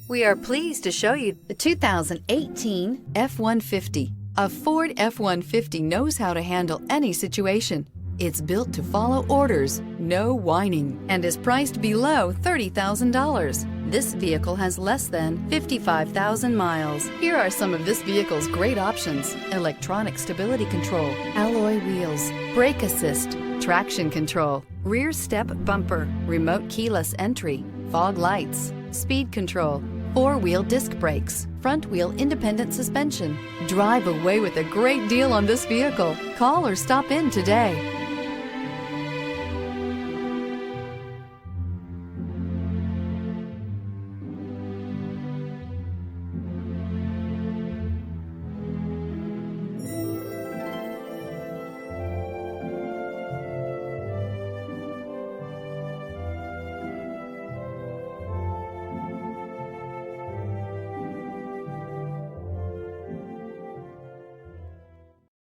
We are pleased to show you the 2018 F-150. A Ford F-150 knows how to handle any situation. It's built to follow orders, no whining, and is priced below $30,000. This vehicle has less than 55,000 miles. Here are some of this vehicle's great options: electronic stability control, alloy wheels, brake assist, traction control, rear step bumper, remote keyless entry, fog lights, speed control, four-wheel disc brakes, front-wheel independent suspension. Drive away with a great deal on this vehicle. Call or stop in today.